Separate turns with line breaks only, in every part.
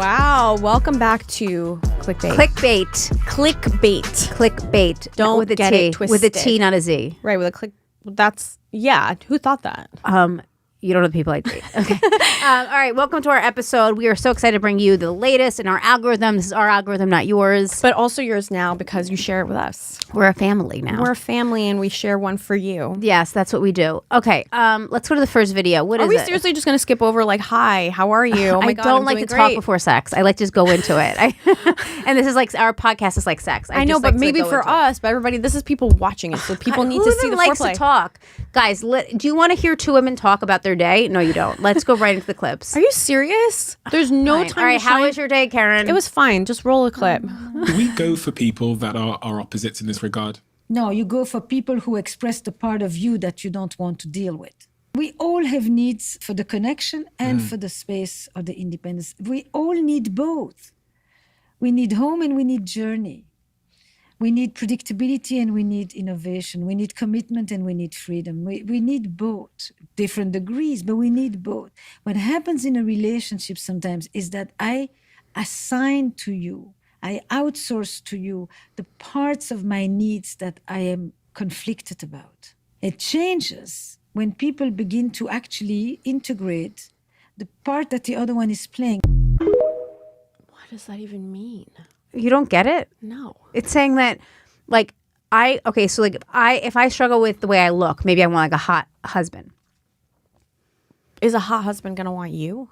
Wow. Welcome back to Cliquebait.
Cliquebait.
Cliquebait.
Don't
with a
get
T.
it twisted.
With a T, not a Z.
Right, with a click. That's, yeah. Who thought that?
You don't know the people I date. Okay. All right. Welcome to our episode. We are so excited to bring you the latest in our algorithm. This is our algorithm, not yours.
But also yours now because you share it with us.
We're a family now.
We're a family and we share one for you.
Yes, that's what we do. Okay. Let's go to the first video. What is it?
Are we seriously just going to skip over like, hi, how are you? Oh my
I
God,
don't
I'm
like
doing
to
great.
talk before sex. I like to just go into it. And this is like, our podcast is like sex.
I know,
just
but
like to
maybe
go
for
into it.
us, but everybody, this is people watching it, so people need to see the
Who likes
foreplay.
to talk? Guys, do you want to hear two women talk about their day? No, you don't. Let's go right into the clips.
Are you serious? There's no
Fine.
time
All right,
to
how
shine.
was your day, Keren?
It was fine. Just roll a clip.
Do we go for people that are opposites in this regard?
No, you go for people who express the part of you that you don't want to deal with. We all have needs for the connection and for the space or the independence. We all need both. We need home and we need journey. We need predictability and we need innovation. We need commitment and we need freedom. We need both, different degrees, but we need both. What happens in a relationship sometimes is that I assign to you, I outsource to you the parts of my needs that I am conflicted about. It changes when people begin to actually integrate the part that the other one is playing.
What does that even mean?
You don't get it?
No.
It's saying that, like, if I struggle with the way I look, maybe I want like a hot husband.
Is a hot husband going to want you?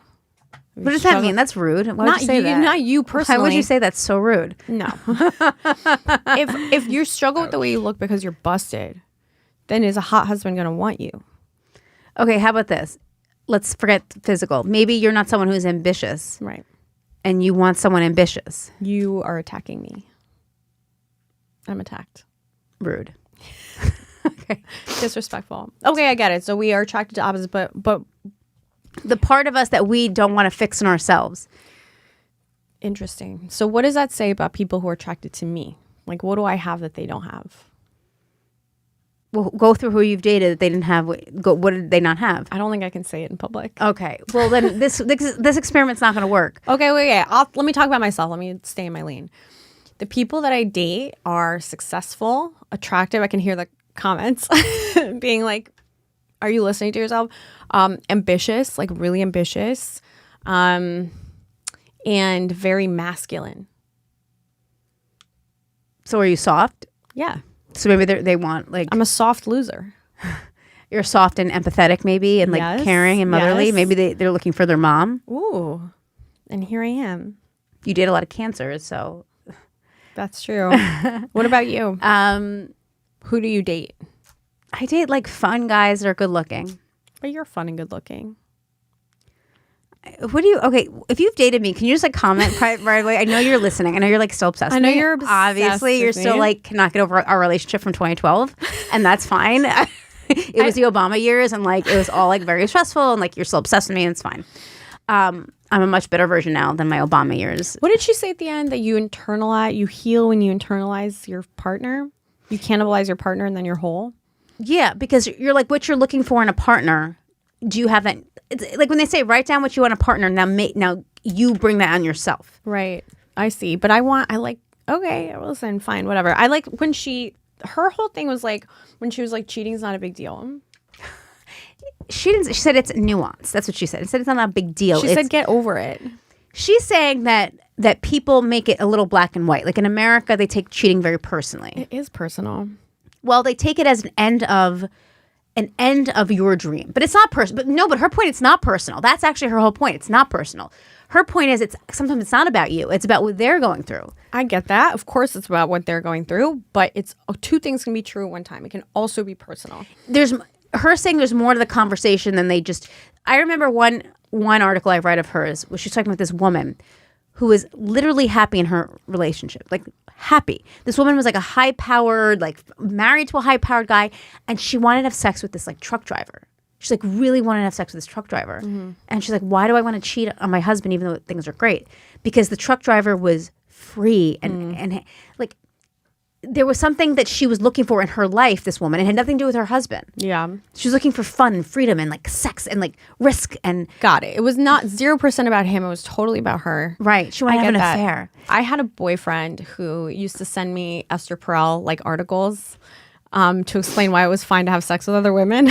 What does that mean? That's rude. Why would you say that?
Not you personally.
Why would you say that's so rude?
No. if you struggle with the way you look because you're busted, then is a hot husband going to want you?
Okay, how about this? Let's forget physical. Maybe you're not someone who's ambitious.
Right.
And you want someone ambitious.
You are attacking me. I'm attacked.
Rude.
Okay. Disrespectful. Okay, I get it. So we are attracted to opposites, but
The part of us that we don't want to fix in ourselves.
interesting. So what does that say about people who are attracted to me? Like, what do I have that they don't have?
Well, go through who you've dated that they didn't have. What did they not have?
I don't think I can say it in public.
Okay. Well, then this experiment's not going to work.
Okay, wait. Let me talk about myself. Let me stay in my lane. The people that I date are successful, attractive. I can hear the comments being like, are you listening to yourself? Ambitious, like really ambitious, and very masculine.
So are you soft?
Yeah.
So maybe they want like
I'm a soft loser.
you're soft and empathetic maybe and like
Yes,
caring and motherly.
yes.
Maybe they're looking for their mom.
Ooh. And here I am.
You date a lot of cancers, so
That's true. What about you? Who do you date?
I date like fun guys that are good looking.
But you're fun and good looking.
What do you? Okay, if you've dated me, can you just like comment right away? I know you're listening. I know you're like still obsessed.
I know
with me.
you're obsessed
Obviously,
with
you're still
me.
like cannot get over our relationship from 2012, and that's fine. It was the Obama years, and like it was all like very stressful, and like you're still obsessed with me, and it's fine. I'm a much better version now than my Obama years.
What did she say at the end? That you heal when you internalize your partner? You cannibalize your partner and then you're whole?
Yeah, because you're like what you're looking for in a partner. Do you have that? It's like when they say write down what you want in a partner. Now you bring that on yourself.
Right. I see. But okay, listen, fine, whatever. I like when her whole thing was like, when she was like, cheating is not a big deal.
She didn't. She said it's nuance. That's what she said. She said it's not a big deal.
She said, get over it.
She's saying that people make it a little black and white. Like in America, they take cheating very personally.
It is personal.
Well, they take it as an end of your dream, but it's not personal. But her point, it's not personal. That's actually her whole point. It's not personal. Her point is, sometimes it's not about you. It's about what they're going through.
I get that. Of course, it's about what they're going through, but it's two things can be true at one time. It can also be personal.
There's her saying there's more to the conversation than they just. I remember one article I read of hers where she's talking about this woman who was literally happy in her relationship, like happy. This woman was like a high-powered, like married to a high-powered guy, and she wanted to have sex with this like truck driver. She's like really wanted to have sex with this truck driver. Mm-hmm. And she's like, why do I want to cheat on my husband even though things are great? Because the truck driver was free and like there was something that she was looking for in her life, this woman, and had nothing to do with her husband.
Yeah.
She was looking for fun and freedom and like sex and like risk and
Got it. It was not 0% about him. It was totally about her.
right. She wanted to have an affair.
I had a boyfriend who used to send me Esther Perel like articles to explain why it was fine to have sex with other women.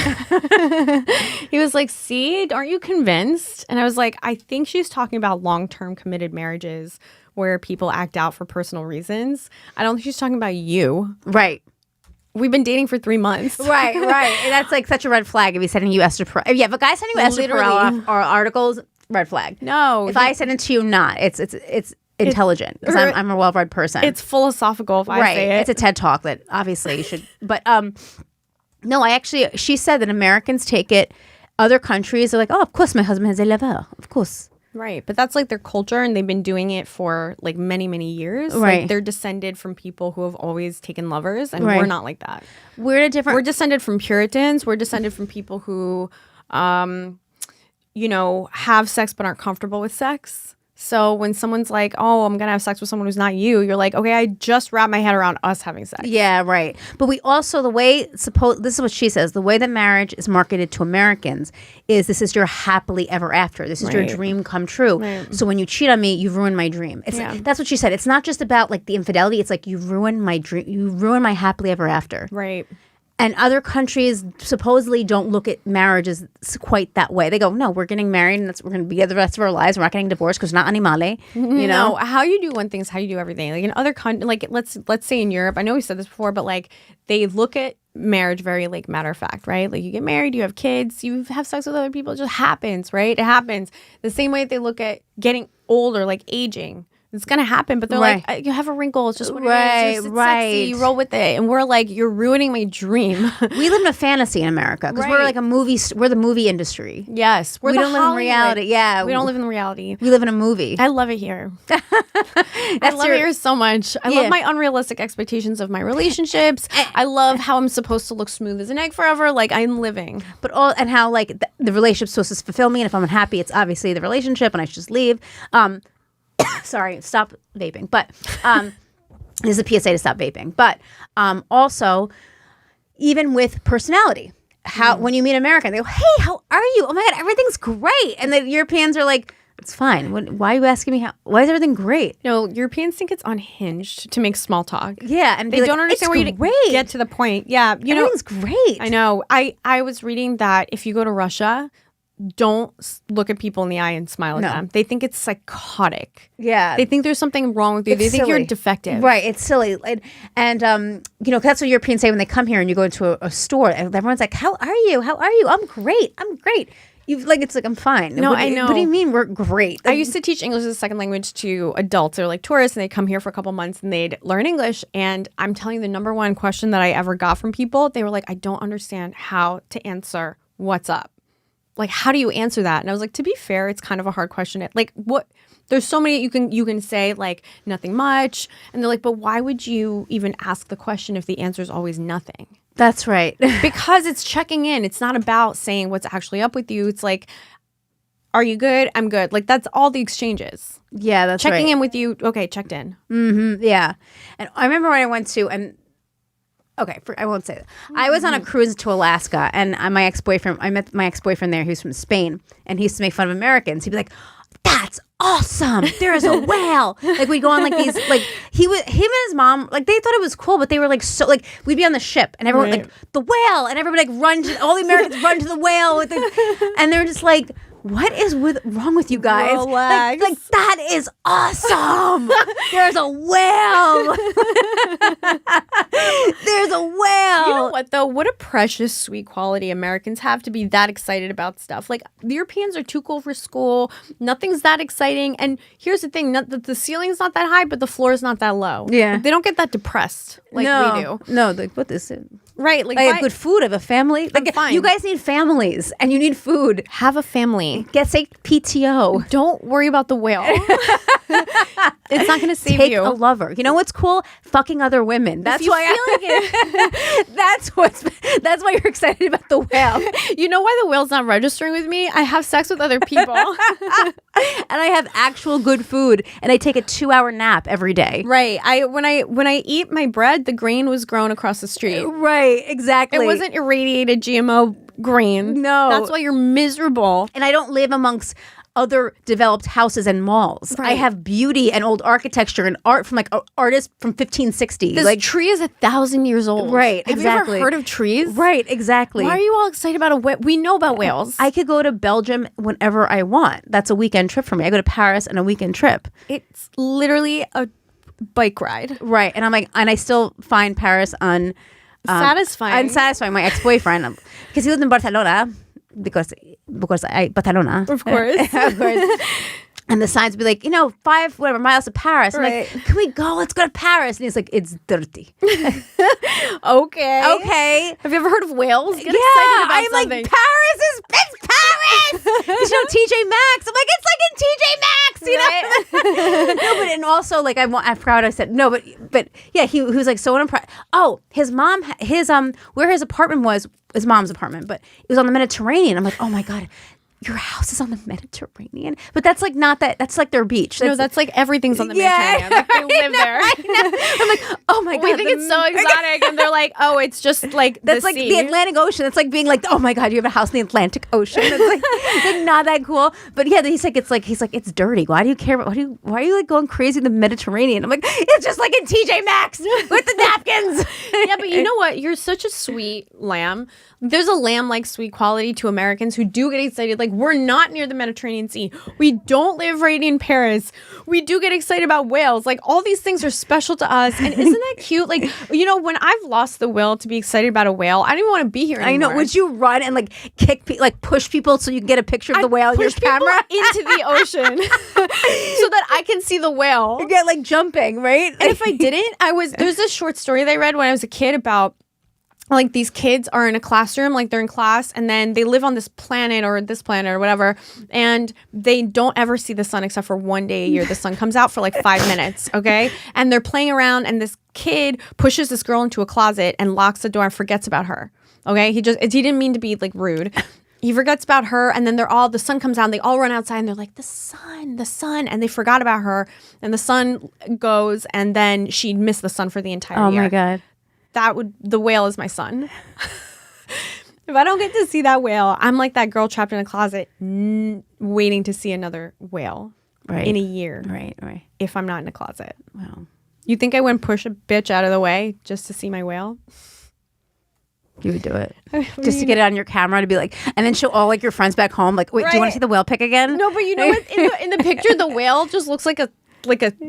He was like, see, aren't you convinced? And I was like, I think she's talking about long-term committed marriages where people act out for personal reasons. I don't think she's talking about you.
Right.
We've been dating for 3 months.
Right. And that's like such a red flag if he's sending you Esther Perel. Yeah, if a guy's sending you Esther Perel or articles, red flag.
No.
If I send it to you, not. It's intelligent because I'm a well-read person.
It's philosophical if I say it.
It's a TED Talk that obviously you should. But no, she said that Americans take it. Other countries are like, oh, of course, my husband has a lover. Of course.
Right. But that's like their culture, and they've been doing it for like many, many years.
Right.
Like they're descended from people who have always taken lovers, and
Right.
we're not like that.
We're
We're descended from Puritans. We're descended from people who, have sex but aren't comfortable with sex. So when someone's like, oh, I'm going to have sex with someone who's not you, you're like, okay, I just wrapped my head around us having sex.
Yeah, right. But we also, this is what she says, the way that marriage is marketed to Americans is this is your happily ever after. This is your
Right.
dream come true.
Right.
So when you cheat on me, you've ruined my dream. That's what she said. It's not just about like the infidelity. It's like you've ruined my dream. You ruined my happily ever after.
Right.
And other countries supposedly don't look at marriage as quite that way. They go, no, we're getting married and we're going to be together the rest of our lives. We're not getting divorced because we're not animale. You know?
No, how you do one thing is how you do everything. Like in other countries, like let's say in Europe, I know we said this before, but like they look at marriage very like matter of fact, right? Like you get married, you have kids, you have sex with other people. It just happens, right? It happens. The same way they look at getting old or like aging. It's gonna happen, but they're like, you have a wrinkle. It's just what it is. It's sexy. You roll with it, and we're like, you're ruining my dream.
We live in a fantasy in America because we're like a movie. We're the movie industry.
Yes,
We don't live in reality. Yeah,
we don't live in reality.
We live in a movie.
I love it here. I love it here so much. I love my unrealistic expectations of my relationships. I love how I'm supposed to look smooth as an egg forever. Like I'm living.
But and how like the relationship's supposed to fulfill me, and if I'm unhappy, it's obviously the relationship, and I should just leave. Sorry, stop vaping. But this is a PSA to stop vaping. But also, even with personality, when you meet an American, they go, "Hey, how are you? Oh my God, everything's great." And the Europeans are like, "It's fine. Why are you asking me why is everything great?"
No, Europeans think it's unhinged to make small talk.
Yeah, and
they don't understand where you get to the point. Yeah,
everything's great.
I know. I was reading that if you go to Russia, don't look at people in the eye and smile at them. They think it's psychotic.
Yeah.
They think there's something wrong with you. They think you're defective.
Right. It's silly. And that's what Europeans say when they come here and you go into a store and everyone's like, how are you? How are you? I'm great. It's like, I'm fine.
No, I know.
What do you mean we're great?
I used to teach English as a second language to adults. They're like tourists and they come here for a couple months and they'd learn English. And I'm telling you, the number one question that I ever got from people, they were like, I don't understand how to answer what's up. Like, how do you answer that? And I was like, to be fair, it's kind of a hard question. Like, what? There's so many you can say, like, nothing much. And they're like, but why would you even ask the question if the answer is always nothing?
That's right.
Because it's checking in. It's not about saying what's actually up with you. It's like, are you good? I'm good. Like, that's all the exchanges.
Yeah, that's right.
Checking in with you. Okay, checked in.
Mm-hmm. Yeah. And I remember when I went to, I won't say that. I was on a cruise to Alaska, and I met my ex-boyfriend there, who's from Spain, and he used to make fun of Americans. He'd be like, "That's awesome! There's a whale!" Like we'd go on like these, like him and his mom, like they thought it was cool, but they were like so like we'd be on the ship, and everyone like the whale, and everybody like all the Americans run to the whale and they were just like, what is wrong with you guys?
Relax.
Like that is awesome. There's a whale. There's a whale.
You know what though? What a precious, sweet quality Americans have to be that excited about stuff. Like the Europeans are too cool for school. Nothing's that exciting. And here's the thing: the ceiling's not that high, but the floor is not that low.
Yeah,
like, they don't get that depressed like we do.
No, like what is it?
Right, like
I have good food. I have a family. Like
fine.
You guys need families, and you need food.
Have a family.
Say PTO.
Don't worry about the whale. It's not going to save
Take
you.
a lover. You know what's cool? Fucking other women. That's why.
Like it.
That's That's why you're excited about the whale.
You know why the whale's not registering with me? I have sex with other people.
And I have actual good food, and I take a 2-hour nap every day.
Right. When I eat my bread, the grain was grown across the street.
Right, exactly.
It wasn't irradiated GMO grain.
No.
That's why you're miserable.
And I don't live amongst other developed houses and malls. I
Right.
have beauty and old architecture and art from like artists from 1560.
This
like
tree is 1,000 years old.
Right,
Have
exactly.
you ever heard of trees?
Right, exactly.
Why are you all excited about a whale? We know about whales.
I could go to Belgium whenever I want. That's a weekend trip for me. I go to Paris on a weekend trip.
It's literally a bike ride.
Right. And I'm like, and I still find Paris
Satisfying.
unsatisfying. My ex-boyfriend, because he lived in Barcelona, because Barcelona,
Of course.
of course. And the signs would be like, 5 miles to Paris. I'm
Right.
like, can we go? Let's go to Paris. And he's like, it's dirty.
Okay.
Okay.
Have you ever heard of whales? Get
Yeah,
excited about
I'm
something.
like, it's Paris. Because TJ Maxx. I'm like, it's like in TJ Maxx, No, but and also like I'm proud. I said no, but yeah, he was like so unimpressed. Oh, his mom, where his apartment was his mom's apartment, but it was on the Mediterranean. I'm like, oh my god. Your house is on the Mediterranean, but that's like not that. That's like their beach.
No, that's like everything's on the
Yeah,
Mediterranean. Like, they live there.
I'm like, oh my god.
We think it's so exotic, and they're like, oh, it's just like
That's
the
like
sea.
the Atlantic Ocean. It's like being like, oh my god, you have a house in the Atlantic Ocean. It's like not that cool. But yeah, he's like, it's dirty. Why do you care? Why are you like going crazy in the Mediterranean? I'm like, it's just like in TJ Maxx with the napkins.
Yeah, but you know what? You're such a sweet lamb. There's a lamb-like sweet quality to Americans who do get excited. Like, we're not near the Mediterranean Sea. We don't live right in Paris. We do get excited about whales. Like, all these things are special to us. And isn't that cute? Like, when I've lost the will to be excited about a whale, I don't even want to be here anymore.
I know. Would you run and like push people so you can get a picture of the whale in your
push people
camera?
into the ocean so that I can see the whale?
You get like jumping, right?
And if I didn't, there's this short story that I read when I was a kid about like these kids are in a classroom, like they're in class, and then they live on this planet or whatever, and they don't ever see the sun except for one day a year. The sun comes out for like 5 minutes, okay? And they're playing around, and this kid pushes this girl into a closet and locks the door and forgets about her, okay? He didn't mean to be like rude. He forgets about her, and then the sun comes out, and they all run outside, and they're like, the sun, and they forgot about her, and the sun goes, and then she missed the sun for the entire year.
Oh my god.
The whale is my son. If I don't get to see that whale, I'm like that girl trapped in a closet waiting to see another whale in a year.
Right.
If I'm not in a closet.
Wow.
You think I wouldn't push a bitch out of the way just to see my whale?
You would do it just to get it on your camera to be like, and then show all like your friends back home. Like, wait, do you want to see the whale pic again?
No, but you know what? In the picture, the whale just looks like a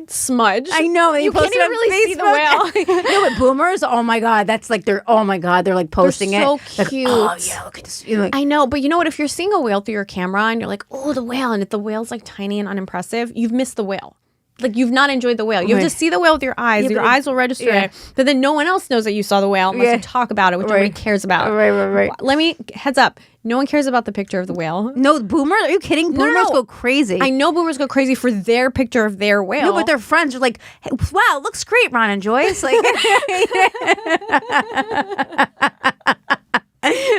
smudge.
I know.
You can't even really see the whale.
No, but boomers, oh my god, that's like they're like posting
They're so
it. Like,
cute.
oh yeah, look at this. You're like,
I know, but you know what? If you're seeing a whale through your camera and you're like, oh, the whale, and if the whale's like tiny and unimpressive, you've missed the whale. Like, you've not enjoyed the whale. You have to see the whale with your eyes.
Yeah,
your
but-
eyes will register
yeah.
it. But then no one else knows that you saw the whale unless you talk about it, which nobody cares about.
Right.
Heads up. No one cares about the picture of the whale.
No, boomers? Are you kidding?
No,
Boomers
no.
go crazy.
I know boomers go crazy for their picture of their whale.
No, but their friends are like, hey, wow, it looks great, Ron and Joyce. Like,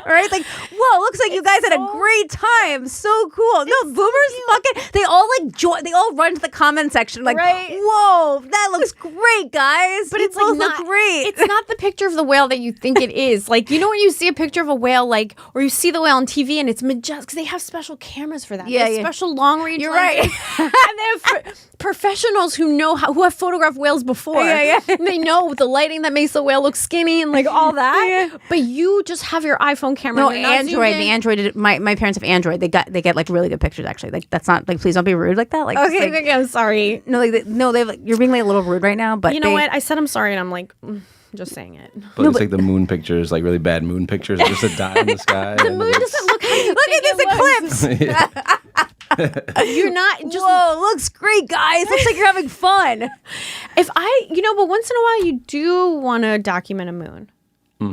right? Like, whoa, looks like you guys had a great time. So cool. No, boomers fucking, they all like they all run to the comment section like,
Right.
whoa, that looks great, guys.
But it's
You both
like
look
not
great.
It's not the picture of the whale that you think it is. Like, you know when you see a picture of a whale, like, or you see the whale on TV and it's majestic because they have special cameras for that.
Yeah,
They have
yeah.
special long range.
You're
lenses.
right.
And they have professionals who have photographed whales before.
Yeah.
And they know the lighting that makes the whale look skinny and like all that. But you just have your iPhone camera.
No,
and you're not zoomed
Android.
in.
The Android. My parents have Android. They get like really good pictures. Actually, like that's not like. Please don't be rude like that. Like just,
Okay,
like,
okay, I'm sorry.
No, like they have. Like, you're being like a little rude right now. But
You know what? I said I'm sorry, and I'm like, just saying it.
But it's like the moon pictures, like really bad moon pictures, just a dot in the sky.
The moon doesn't look how you
Look
think
at this
it looks.
eclipse.
You're not just.
Whoa, looks great, guys. Looks like you're having fun.
But once in a while you do want to document a moon. The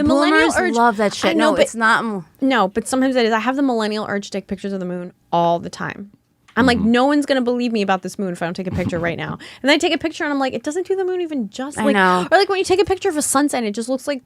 millennial
Boomers
urge.
love that shit.
I know,
No,
but
it's not.
No, but sometimes it is. I have the millennial urge to take pictures of the moon all the time. I'm like, no one's gonna believe me about this moon if I don't take a picture right now. And then I take a picture and I'm like, it doesn't do the moon even justice.
I know.
Or like when you take a picture of a sunset, and it just looks like,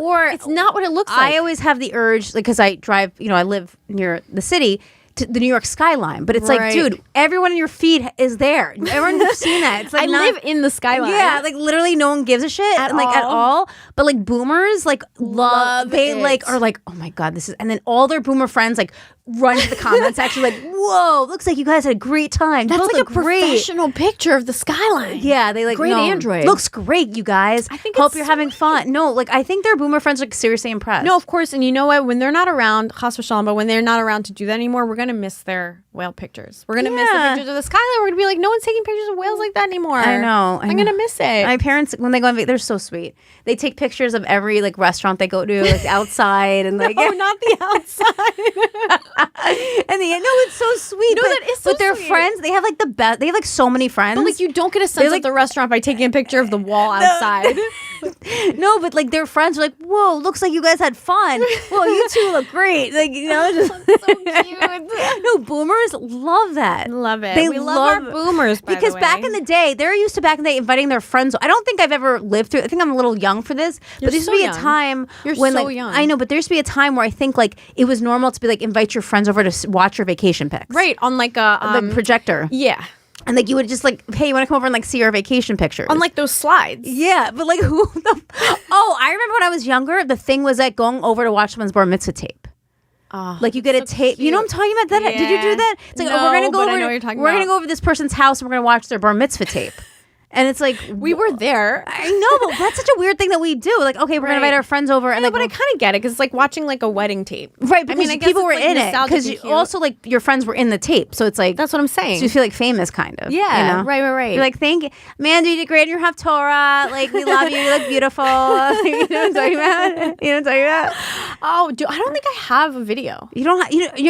Or
it's not what it looks like.
I always have the urge, like, because I drive, I live near the city, to the New York skyline. But it's like,
Right.
dude, everyone in your feed is there. Everyone who's seen that. It's like
I live in the skyline.
Yeah, like literally no one gives a shit
At
at
all.
all. But like boomers like love they
it.
like are like, oh my God, this is, and then all their boomer friends like run to the comments section like, whoa, looks like you guys had a great time.
That's
Both
like a
look great.
professional picture of the skyline.
Yeah, they like
Great
no,
Android.
looks great, you guys.
I think
hope
it's
you're having fun. No, like I think their boomer friends are like, seriously impressed.
No, of course. And you know what? When they're not around, chas v'shalom, but when they're not around to do that anymore, we're going to miss their whale pictures. We're going to miss the
Yeah.
pictures of the skyline. We're going to be like, no one's taking pictures of whales like that anymore.
I know.
I'm going to miss it.
My parents, when they go on vacation, they're so sweet. They take pictures of every like restaurant they go to, like outside, and like
Oh, not the outside.
and it's so sweet.
No,
but,
that is so
but their
sweet.
friends, they have like the best. They have like so many friends.
But like, you don't get a sense
like-
of the restaurant by taking a picture of the wall outside.
No, but like their friends are like, whoa, looks like you guys had fun. Whoa, you two look great. Like just
So cute.
no, boomers love that.
Love it.
They
We love our boomers, by the
because back
way.
in the day, they're used to back in the day inviting their friends. I don't think I've ever lived through. I think I'm a little young for this.
You're
But there used
so
to be
young.
a time
You're
when
so
like
young.
I know, but there used to be a time where I think like it was normal to be like invite your friends over to watch your vacation pics,
Right. On like a,
The projector,
yeah.
and like you would just like, hey, you want to come over and like see our vacation pictures?
On like those slides.
Yeah, but like who the oh, I remember when I was younger, the thing was like going over to watch someone's bar mitzvah tape.
Oh,
Like you get a tape. You know what I'm talking about? That did you do
Yeah.
that? It's like,
No,
we're gonna go
but I
over.
know what you're talking
we're gonna
about.
go over to this person's house and we're gonna watch their bar mitzvah tape. And it's like
We were there.
I know, but that's such a weird thing that we do. Like, okay, we're gonna
Right.
invite our friends over, and
No,
like,
but I kind of get it because it's like watching like a wedding tape.
right? Because
I guess
people
it's,
were
like,
in it
nostalgic
because
and cute.
also like your friends were in the tape, so it's like
That's what I'm saying.
So you feel like famous, kind of.
Yeah,
you know?
right.
You're like, thank you, Amanda, you did great in your Haftorah. Like, we love you. You look beautiful. You know what I'm talking about? You know what I'm talking about?
Oh, I don't think I have a video.
You don't.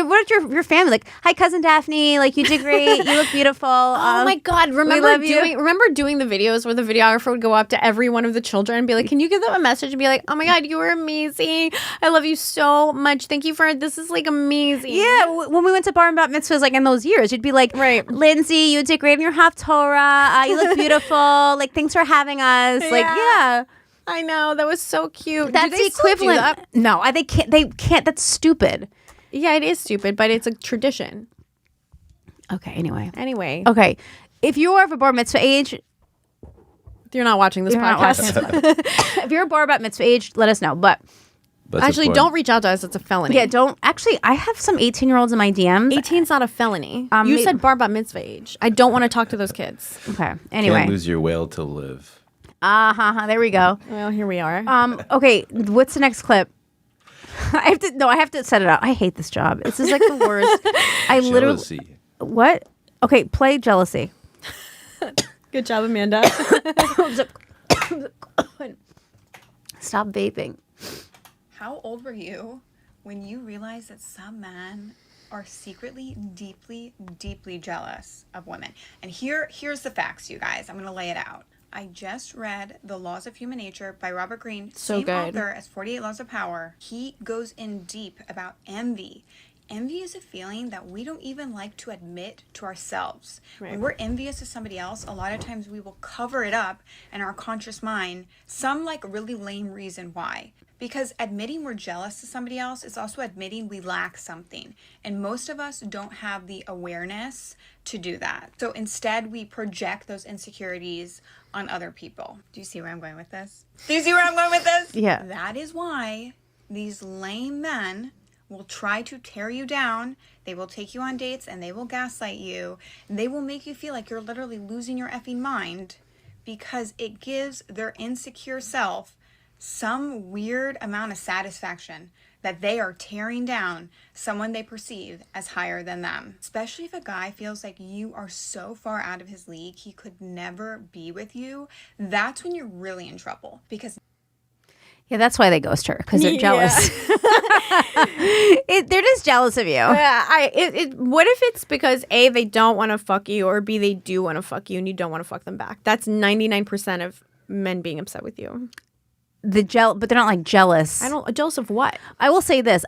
What your family like? Hi, cousin Daphne. Like, you did great. You look beautiful.
Oh my God!
love you.
Remember doing the videos where the videographer would go up to every one of the children and be like, "Can you give them a message and be like, oh my God, you were amazing. I love you so much. Thank you for this. Is like amazing."
Yeah, when we went to bar and bat mitzvahs, like in those years, you'd be like,
Right.
Lindsay, you did great in your Haftorah. You look beautiful. Like, thanks for having us. Like, yeah,
I know that was so cute.
that's
Do
the
they still do
equivalent.
that?
No, they can't. They can't. That's stupid.
Yeah, it is stupid, but it's a tradition.
Okay. Anyway.
Anyway,
Okay. If you are of a bar mitzvah age,
you're not watching this
you're not
podcast.
watching if you're a bar bat mitzvah age, let us know. But
But
Actually, don't reach out to us. It's a felony.
yeah, don't. Actually, I have some 18-year-olds in my DMs.
18's not a felony. You
may-
said bar bat mitzvah age. I don't want to talk to those kids.
Okay.
Can't
Anyway.
lose your whale to live.
There we go.
Well, here we are.
Okay, what's the next clip? I have to set it up. I hate this job. This is like the worst. I literally
Jealousy.
what? Okay, play jealousy.
Good job, Amanda.
Stop vaping.
How old were you when you realized that some men are secretly, deeply, deeply jealous of women? And here's the facts, you guys. I'm going to lay it out. I just read The Laws of Human Nature by Robert Greene,
So
same
good.
author as 48 Laws of Power. He goes in deep about envy. Envy is a feeling that we don't even like to admit to ourselves. When we're envious of somebody else, a lot of times we will cover it up in our conscious mind, some like really lame reason why. Because admitting we're jealous of somebody else is also admitting we lack something. And most of us don't have the awareness to do that. So instead, we project those insecurities on other people. Do you see where I'm going with this? Do you see where I'm going with this?
Yeah.
That is why these lame men will try to tear you down. They will take you on dates and they will gaslight you. They will make you feel like you're literally losing your effing mind because it gives their insecure self some weird amount of satisfaction that they are tearing down someone they perceive as higher than them. Especially if a guy feels like you are so far out of his league, he could never be with you. That's when you're really in trouble because
Yeah, that's why they ghost her, because they're jealous. They're just jealous of you.
Yeah, what if it's because A, they don't want to fuck you, or B, they do want to fuck you and you don't want to fuck them back? That's 99% of men being upset with you.
But they're not like jealous.
Jealous of what?
I will say this.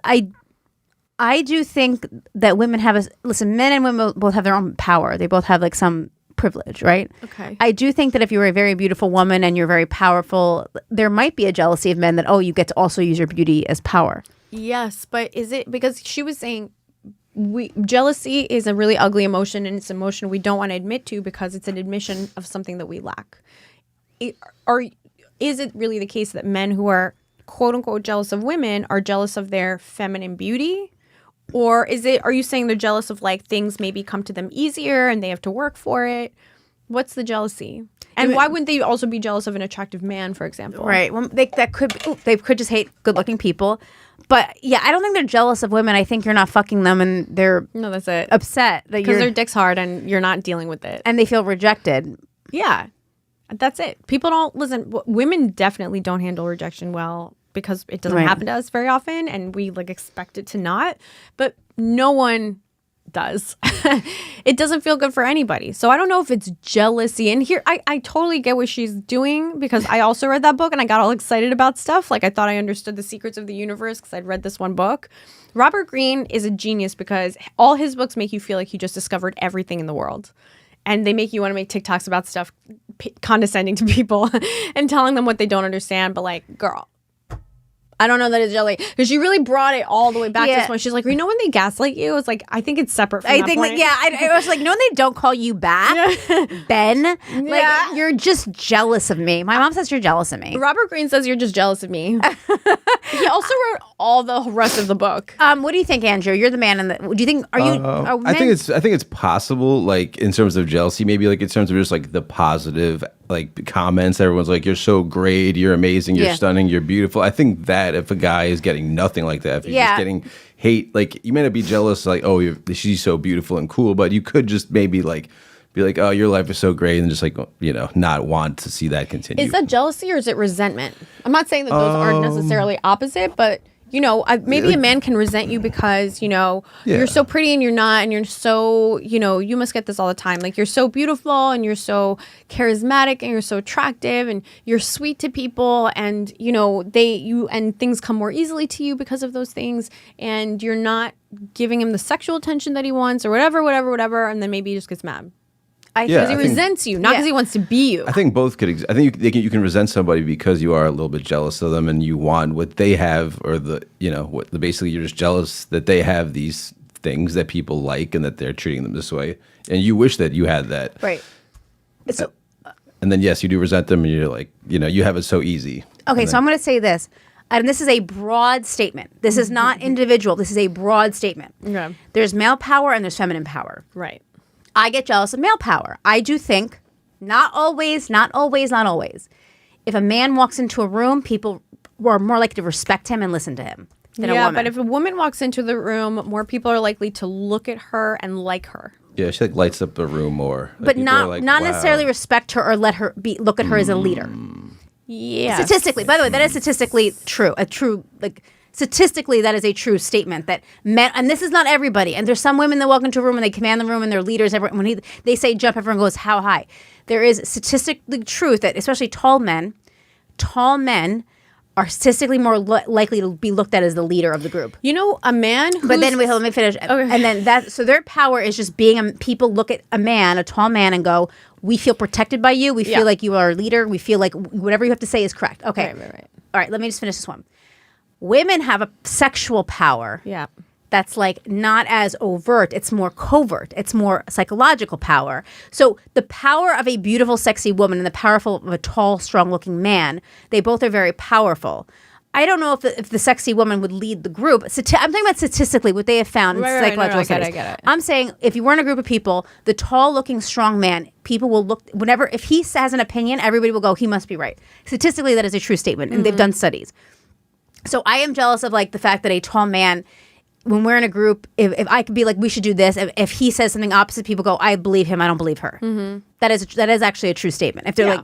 I do think that women have listen, men and women both have their own power. They both have like some privilege, right?
Okay.
I do think that if you're a very beautiful woman and you're very powerful, there might be a jealousy of men that, oh, you get to also use your beauty as power.
Yes, but is it because she was saying jealousy is a really ugly emotion, and it's an emotion we don't want to admit to because it's an admission of something that we lack. Is it really the case that men who are quote unquote jealous of women are jealous of their feminine beauty? Or are you saying they're jealous of like things maybe come to them easier and they have to work for it? What's the jealousy? And why wouldn't they also be jealous of an attractive man, for example?
Right. Well, they could just hate good-looking people. But yeah, I don't think they're jealous of women. I think you're not fucking them and they're
No, that's it.
upset that
Because their dick's hard and you're not dealing with it.
and they feel rejected.
Yeah. That's it. People don't listen. Women definitely don't handle rejection well because it doesn't
Right.
happen to us very often and we like expect it to not. But no one does. It doesn't feel good for anybody. So I don't know if it's jealousy. And here, I totally get what she's doing because I also read that book and I got all excited about stuff. Like I thought I understood the secrets of the universe because I'd read this one book. Robert Greene is a genius because all his books make you feel like he just discovered everything in the world. And they make you want to make TikToks about stuff, condescending to people and telling them what they don't understand. But like, girl, I don't know that it's jelly because she really brought it all the way back to this one. She's like, you know, when they gaslight you, it's like I think it's separate. From
I
that
think
point.
that, yeah, I was like, no, they don't call you back, Ben. Like, you're just jealous of me. My mom says you're jealous of me.
Robert Greene says you're just jealous of me. He also wrote all the rest of the book.
What do you think, Andrew? You're the man in the. Do you think? Are you? Are
I
men-
think it's possible, like in terms of jealousy, maybe like in terms of just like the positive like comments. Everyone's like, "You're so great, you're amazing, you're
Yeah.
stunning, you're beautiful." I think that if a guy is getting nothing like that, if you're
Yeah.
just getting hate, like you may not be jealous, like, "Oh, she's so beautiful and cool," but you could just maybe like be like, "Oh, your life is so great," and just like not want to see that continue.
Is that jealousy or is it resentment? I'm not saying that those aren't necessarily opposite, but maybe a man can resent you because you're so pretty and you're not, and you're so you must get this all the time. Like you're so beautiful and you're so charismatic and you're so attractive and you're sweet to people, and and things come more easily to you because of those things, and you're not giving him the sexual attention that he wants or whatever, and then maybe he just gets mad. Because he resents you, not because he wants to be you.
I think both could. I think you can resent somebody because you are a little bit jealous of them and you want what they have, or basically you're just jealous that they have these things that people like and that they're treating them this way, and you wish that you had that.
Right. So,
and then yes, you do resent them, and you're like, you have it so easy.
okay, so I'm going to say this, and this is a broad statement. This is not individual. This is a broad statement.
Okay.
There's male power and there's feminine power.
Right.
I get jealous of male power. I do think, not always. If a man walks into a room, people are more likely to respect him and listen to him than a woman.
But if a woman walks into the room, more people are likely to look at her and like her.
Yeah, she like lights up the room more. Like,
but
people are
not
like,
not
wow.
necessarily respect her or look at her as a leader.
Yeah.
Statistically, by the way, that is statistically true. Statistically, that is a true statement that men, and this is not everybody. And there's some women that walk into a room and they command the room and they're leaders. When they say jump, everyone goes, how high? There is statistically truth that especially tall men are statistically more likely to be looked at as the leader of the group.
A man who's...
But then, wait, let me finish. Okay. And then so their power is just being, people look at a tall man and go, we feel protected by you. We feel like you are a leader. We feel like whatever you have to say is correct. Okay.
Right.
All right, let me just finish this one. Women have a sexual power.
Yeah.
That's like not as overt. It's more covert. It's more psychological power. So the power of a beautiful, sexy woman and the powerful of a tall, strong-looking man, they both are very powerful. I don't know if the sexy woman would lead the group. I'm talking about statistically what they have found in psychological studies.
I get it.
I'm saying if you were in a group of people, the tall-looking, strong man, people will look, if he has an opinion, everybody will go, he must be right. Statistically, that is a true statement, and they've done studies. So I am jealous of like the fact that a tall man, when we're in a group, if I could be like, we should do this, if he says something opposite, people go, I believe him, I don't believe her. Mm-hmm. That is actually a true statement. If they're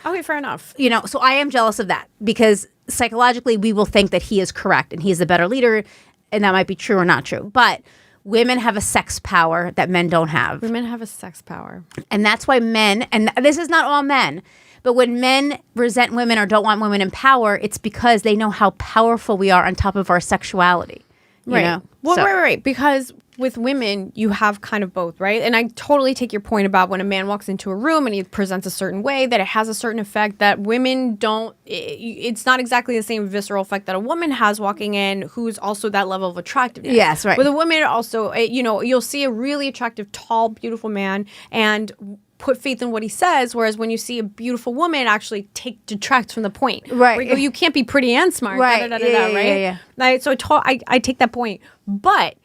Okay, fair enough.
So I am jealous of that because psychologically we will think that he is correct and he's the better leader, and that might be true or not true. But women have a sex power that men don't have.
Women have a sex power.
And that's why men, and this is not all men, but when men resent women or don't want women in power, it's because they know how powerful we are on top of our sexuality. You know?
Well,
So-
right. Because with women, you have kind of both, right? And I totally take your point about when a man walks into a room and he presents a certain way, that it has a certain effect that women don't. It's not exactly the same visceral effect that a woman has walking in, who's also that level of attractiveness.
Yes, right.
With a woman, also, you'll see a really attractive, tall, beautiful man and put faith in what he says, whereas when you see a beautiful woman, it actually detracts from the point.
Right.
Where you go, you can't be pretty and smart.
Right. Yeah,
right?
yeah.
So I take that point. But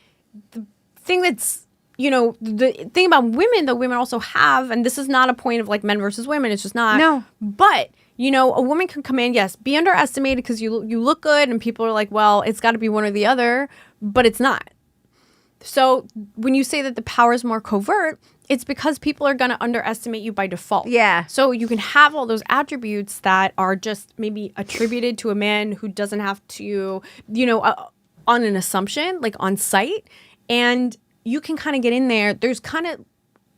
the thing that's, the thing about women that women also have, and this is not a point of like men versus women, it's just not.
No.
But, a woman can come in, yes, be underestimated because you look good and people are like, well, it's got to be one or the other, but it's not. So when you say that the power is more covert, it's because people are going to underestimate you by default.
Yeah.
So you can have all those attributes that are just maybe attributed to a man who doesn't have to, on an assumption, like on site. And you can kind of get in there. There's kind of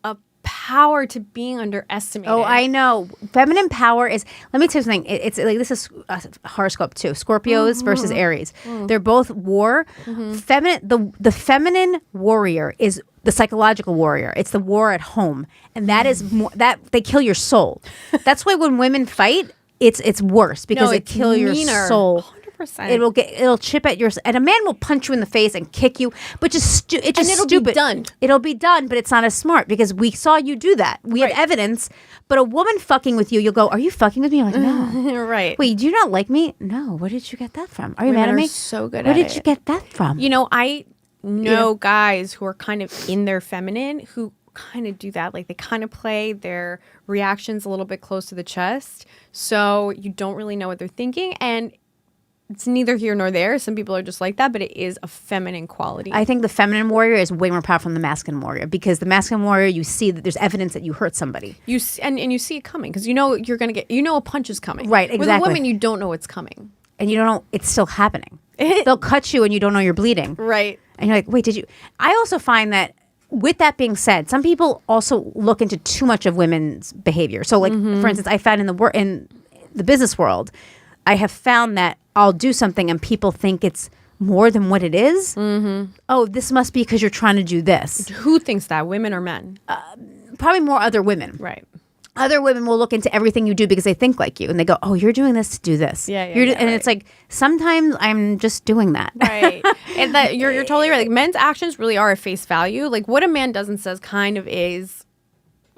a power to being underestimated.
Oh, I know. Feminine power is. Let me tell you something. It's like this is a horoscope too. Scorpios versus Aries. They're both war. Feminine. The feminine warrior is the psychological warrior. It's the war at home, and that is more, that they kill your soul. That's why when women fight, it's worse because it kill your soul.
100%.
It'll chip at your, and a man will punch you in the face and kick you, but it's just
it'll
stupid.
be done.
It'll be done, but it's not as smart because we saw you do that. We have evidence. But a woman fucking with you, you'll go, "Are you fucking with me?" I'm like, no.
Right.
Wait, do you not like me? No. Where did you get that from? Are you
Women
mad at
are
me?
so good
Where
at
did
it.
you get that from?
I know guys who are kind of in their feminine who kind of do that. Like they kind of play their reactions a little bit close to the chest. So you don't really know what they're thinking. And it's neither here nor there. Some people are just like that, but it is a feminine quality.
I think the feminine warrior is way more powerful than the masculine warrior because the masculine warrior, you see that there's evidence that you hurt somebody.
You see, and you see it coming because you're going to get, a punch is coming.
Right,
With
exactly.
a woman, you don't know it's coming.
And you don't know it's still happening. They'll cut you and you don't know you're bleeding.
Right.
And you're like, wait, did you? I also find that with that being said, some people also look into too much of women's behavior. So like, for instance, I found in the business world, I have found that I'll do something and people think it's more than what it is. Oh, this must be because you're trying to do this.
Who thinks that? Women or men?
Probably more other women.
Right.
Other women will look into everything you do because they think like you and they go, oh, you're doing this to do this.
Yeah,
And it's like, sometimes I'm just doing that.
Right. And that you're totally right. Like men's actions really are at face value. Like what a man does and says kind of is,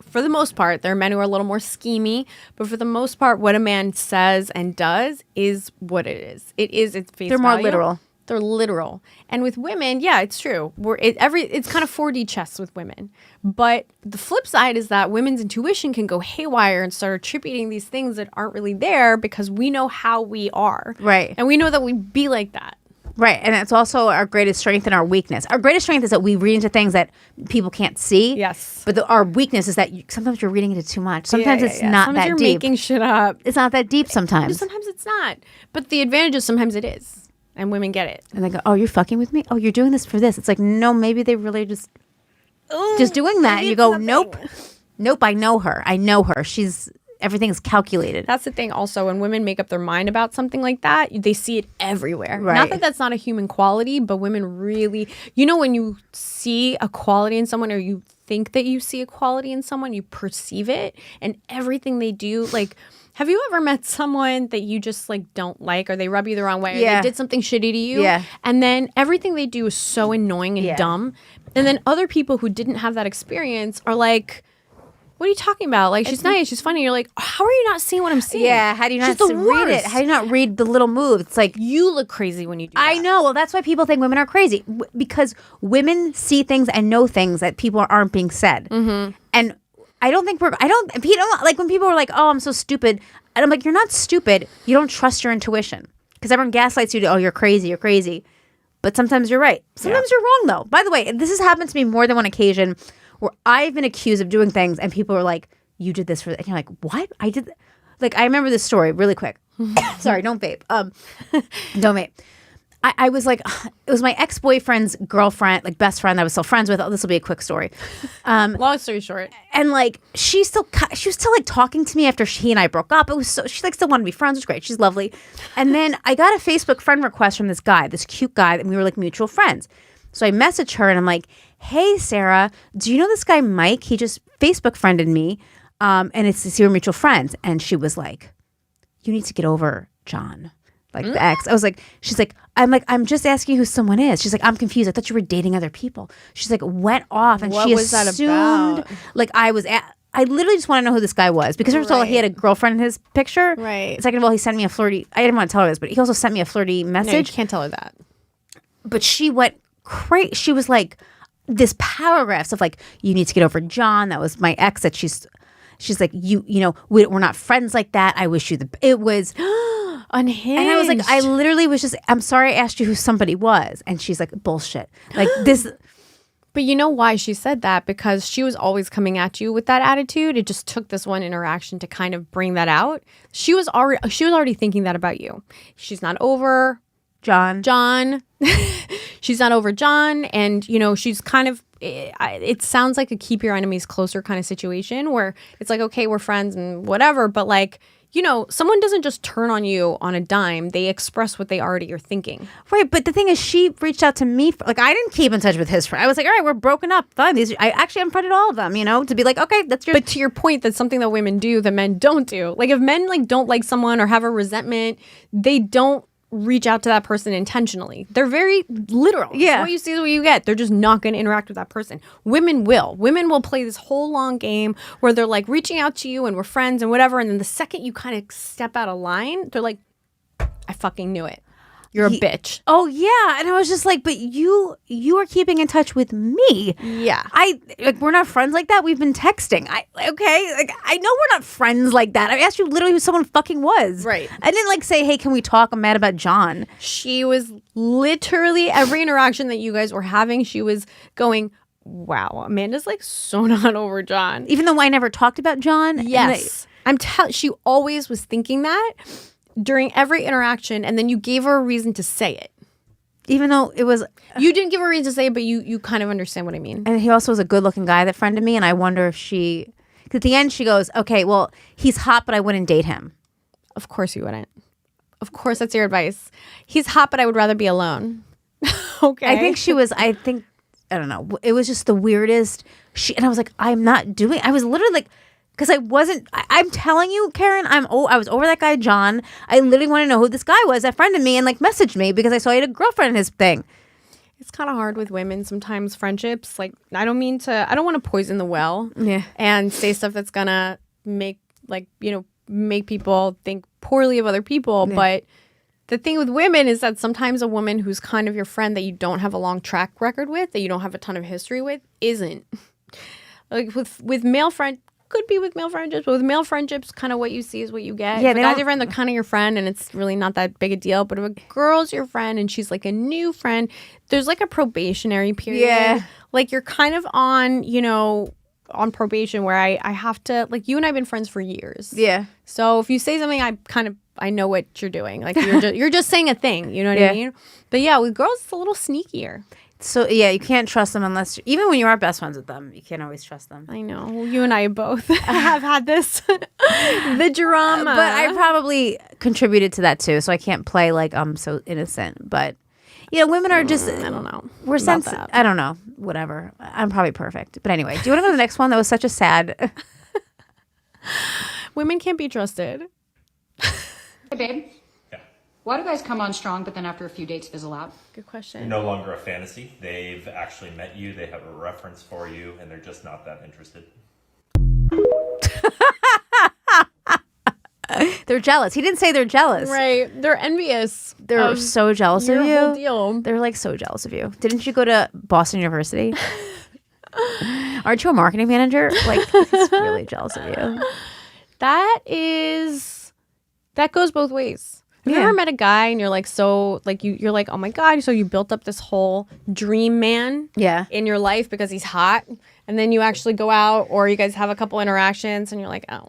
for the most part, there are men who are a little more schemy, but for the most part, what a man says and does is what it is. It's face
They're more
value.
literal.
They're literal. And with women, yeah, it's true. It's kind of 4D chess with women. But the flip side is that women's intuition can go haywire and start attributing these things that aren't really there because we know how we are.
Right.
And we know that we be like that.
Right. And it's also our greatest strength and our weakness. Our greatest strength is that we read into things that people can't see.
Yes.
But our weakness is that sometimes you're reading into too much. Sometimes it's not
sometimes
that
you're
deep.
making shit up.
It's not that deep sometimes.
Sometimes it's not. But the advantage is sometimes it is. And women get it.
And they go, oh, you're fucking with me? Oh, you're doing this for this. It's like, no, maybe they really just doing that. And you go, nope, I know her. Everything is calculated.
That's the thing also. When women make up their mind about something like that, they see it everywhere.
Right.
Not that that's not a human quality, but women really, when you see a quality in someone or you think that you see a quality in someone, you perceive it and everything they do. Like, have you ever met someone that you just like don't like or they rub you the wrong way or they did something shitty to you?
Yeah.
And then everything they do is so annoying and dumb. And then other people who didn't have that experience are like, what are you talking about? Like, she's nice, she's funny. You're like, how are you not seeing what I'm seeing?
Yeah, how do you not
She's the
read it?
worst.
How do you not read the little moves? It's like,
You look crazy when you do that.
I know. Well, that's why people think women are crazy because women see things and know things that people aren't being said. And I don't think like when people are like, oh, I'm so stupid. And I'm like, you're not stupid. You don't trust your intuition because everyone gaslights you to, oh, you're crazy. But sometimes you're right. Sometimes you're wrong though. By the way, this has happened to me more than one occasion where I've been accused of doing things and people are like, you did this for, and you're like, what? I did. Like, I remember this story really quick. Sorry, don't vape. Don't vape. I was like, it was my ex-boyfriend's girlfriend, like best friend that I was still friends with. Oh, this will be a quick story.
Long story short.
And like she was still like talking to me after he and I broke up. It was so she like still wanted to be friends. It was great. She's lovely. And then I got a Facebook friend request from this guy, this cute guy, and we were like mutual friends. So I messaged her and I'm like, hey Sarah, do you know this guy Mike? He just Facebook friended me, and it's this, we're mutual friends. And she was like, you need to get over John. Like the ex. I was like, she's like, I'm just asking who someone is. She's like, I'm confused. I thought you were dating other people. She's like, went off. And
What
she
was that
assumed,
about?
like I literally just want to know who this guy was. Because first of all, he had a girlfriend in his picture.
Right.
Second of all, he sent me a flirty, I didn't want to tell her this, but he also sent me a flirty
No, you
message.
can't tell her that.
But she went crazy. She was like, this paragraphs of like, you need to get over John. That was my ex that she's like, you know, we're not friends like that. I wish you it was...
Unhinged.
And I was like, I literally was just, I'm sorry I asked you who somebody was. And she's like, bullshit. Like this.
But you know why she said that? Because she was always coming at you with that attitude. It just took this one interaction to kind of bring that out. She was already thinking that about you. She's not over
John.
She's not over John. And, you know, she's kind of, it sounds like a keep your enemies closer kind of situation where it's like, okay, we're friends and whatever. But like, you know, someone doesn't just turn on you on a dime. They express what they already are thinking.
Right. But the thing is, she reached out to me. Like, I didn't keep in touch with his friend. I was like, all right, we're broken up. Fine. I actually unfriended all of them, you know, to be like, okay, that's your.
But to your point, that's something that women do that men don't do. Like if men like don't like someone or have a resentment, they don't reach out to that person intentionally. They're very literal.
Yeah.
What you see is what you get. They're just not going to interact with that person. Women will play this whole long game where they're like reaching out to you and we're friends and whatever. And then the second you kind of step out of line, they're like, I fucking knew it. You're a bitch.
Oh yeah, and I was just like, but you are keeping in touch with me.
Yeah.
We're not friends like that. We've been texting. I know we're not friends like that. I asked you literally who someone fucking was.
Right.
I didn't like say, hey, can we talk? I'm mad about John.
She was literally every interaction that you guys were having, she was going, wow, Amanda's like so not over John.
Even though I never talked about John.
Yes. She always was thinking that during every interaction, and then you gave her a reason to say it.
Even though it was...
You didn't give her a reason to say it, but you kind of understand what I mean.
And he also was a good-looking guy that friended me, and I wonder if she... Because at the end, she goes, okay, well, he's hot, but I wouldn't date him.
Of course you wouldn't. Of course, that's your advice. He's hot, but I would rather be alone. Okay.
I don't know. It was just the weirdest... And I was like, I'm not doing... I was literally like... Because I'm telling you, Karen, I was over that guy, John. I literally want to know who this guy was that friended me and like messaged me because I saw he had a girlfriend in his thing.
It's kind of hard with women sometimes, friendships. Like, I don't want to poison the well and say stuff that's going to make people think poorly of other people. Yeah. But the thing with women is that sometimes a woman who's kind of your friend that you don't have a long track record with, that you don't have a ton of history with, isn't. Like with male friends, could be with male friendships, but with male friendships, kind of what you see is what you get. Yeah, if a guy's your friend, they're kind of your friend, and it's really not that big a deal. But if a girl's your friend and she's like a new friend, there's like a probationary period. Yeah. Like you're kind of on, on probation where I have to, like, you and I have been friends for years. Yeah. So if you say something, I know what you're doing. Like you're just saying a thing, you know what I mean? But yeah, with girls, it's a little sneakier. So, yeah, you can't trust them even when you are best friends with them, you can't always trust them. I know. Well, you and I both have had this, the drama.
But I probably contributed to that, too, so I can't play like I'm so innocent. But, women are just...
I don't know.
We're sensitive. I don't know. Whatever. I'm probably perfect. But anyway, do you want to go to the next one? That was such a sad...
Women can't be trusted.
Hey, babe. Why do guys come on strong, but then after a few dates fizzle out?
Good question.
You're no longer a fantasy. They've actually met you. They have a reference for you, and they're just not that interested.
They're jealous. He didn't say they're jealous.
Right. They're envious.
They're so jealous of you.
Whole deal.
They're like so jealous of you. Didn't you go to Boston University? Aren't you a marketing manager? Like, he's really jealous of you.
That goes both ways. Have you ever met a guy and you're like, you're like, oh my God, so you built up this whole dream man in your life because he's hot, and then you actually go out or you guys have a couple interactions and you're like, oh.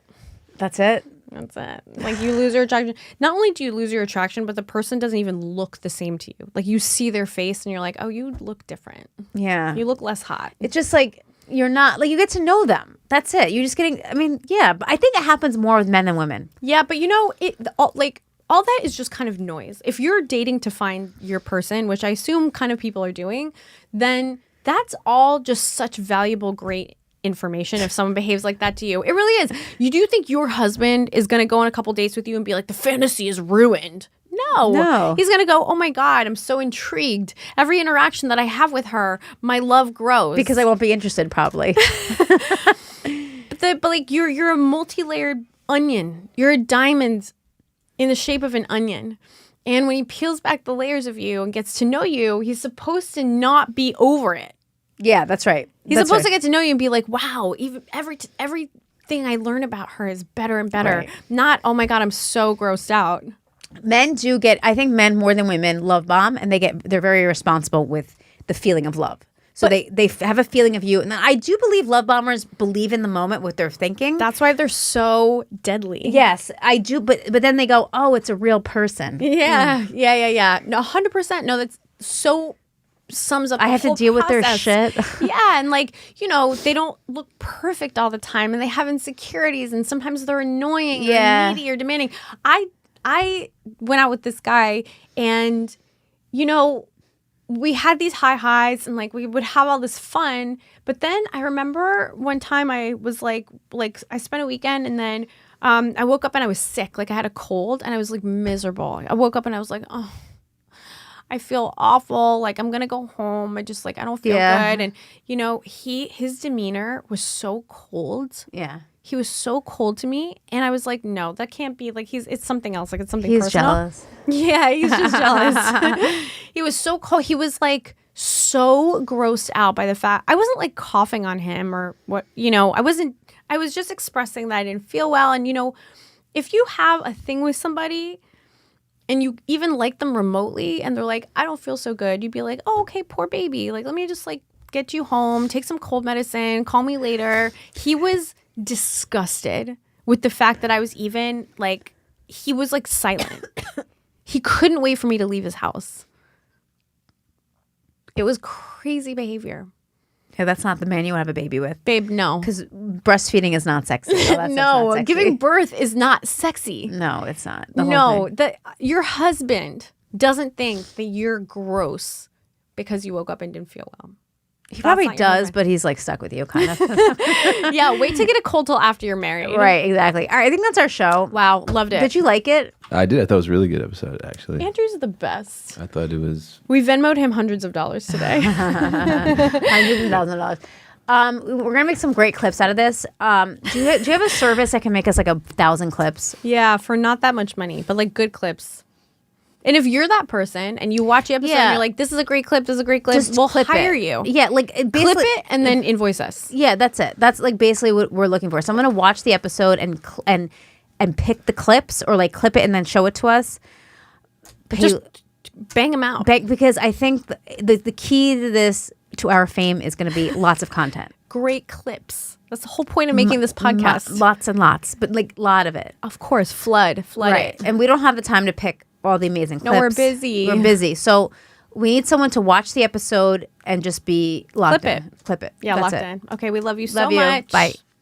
That's it?
That's it. Like you lose your attraction. Not only do you lose your attraction, but the person doesn't even look the same to you. Like you see their face and you're like, oh, you look different.
Yeah.
You look less hot.
It's just like you're not like you get to know them. That's it. You're just getting. I mean, yeah. But I think it happens more with men than women.
Yeah, but all that is just kind of noise. If you're dating to find your person, which I assume kind of people are doing, then that's all just such valuable, great information if someone behaves like that to you. It really is. You do think your husband is going to go on a couple dates with you and be like, the fantasy is ruined? No. He's going to go, oh my God, I'm so intrigued. Every interaction that I have with her, my love grows.
Because I won't be interested probably.
But like you're a multi-layered onion. You're a diamond in the shape of an onion. And when he peels back the layers of you and gets to know you, he's supposed to not be over it.
Yeah, that's right.
He's supposed to get to know you and be like, wow, even everything I learn about her is better and better.
Right.
Not, oh my God, I'm so grossed out.
Men do get, I think men more than women love bomb, and they're very responsible with the feeling of love. So they have a feeling of you. And I do believe love bombers believe in the moment what they're thinking.
That's why they're so deadly.
Yes, I do. But then they go, oh, it's a real person.
Yeah. No, 100%. No, that's so sums up the
I have to
whole
deal
process.
with their shit.
Yeah, and like, they don't look perfect all the time and they have insecurities and sometimes they're annoying or needy or demanding. I went out with this guy and, we had these high highs and like we would have all this fun. But then I remember one time I was like I spent a weekend and then I woke up and I was sick. Like I had a cold and I was like miserable. I woke up and I was like, oh, I feel awful. Like I'm going to go home. I don't feel good. And, his demeanor was so cold.
Yeah.
He was so cold to me. And I was like, no, that can't be. Like it's something else. Like it's something
He's
personal.
jealous.
Yeah, he's just jealous. He was so cold. He was like so grossed out by the fact I wasn't like coughing on him or what, I was just expressing that I didn't feel well. And, if you have a thing with somebody and you even like them remotely and they're like, I don't feel so good, you'd be like, oh, okay, poor baby. Like, let me just like get you home, take some cold medicine, call me later. He was disgusted with the fact that I was even like, he was like silent. He couldn't wait for me to leave his house. It was crazy behavior.
Yeah, that's not the man you want to have a baby with.
Babe, no.
Because breastfeeding is not sexy. So that's
no,
not sexy.
giving birth is not sexy.
No, it's not. The whole thing.
Your husband doesn't think that you're gross because you woke up and didn't feel well.
He probably does, but he's like stuck with you, kind of.
Yeah, wait to get a cold till after you're married.
Right, exactly. All right, I think that's our show.
Wow, loved it.
Did you like it?
I did. I thought it was a really good episode, actually.
Andrew's the best.
I thought it was.
We Venmoed him hundreds of dollars today.
$100,000. We're gonna make some great clips out of this. Do you have a service that can make us like 1,000 clips?
Yeah, for not that much money, but like good clips. And if you're that person and you watch the episode and you're like, this is a great clip,
Just
we'll
clip
hire
it.
you.
Yeah, like
Clip
basically,
it and then invoice us.
Yeah, that's it. That's like basically what we're looking for. So I'm gonna watch the episode and pick the clips or like clip it and then show it to us.
Just bang them out.
Because I think the key to our fame is going to be lots of content.
Great clips. That's the whole point of making this podcast.
Lots and lots, but like a lot of it.
Of course, flood
Right.
it.
And we don't have the time to pick all the amazing clips.
No, we're busy.
We're busy. So we need someone to watch the episode and just be locked in. Clip it.
Yeah,
That's
locked
it.
in. Okay, we love you so
Love you.
much.
Bye.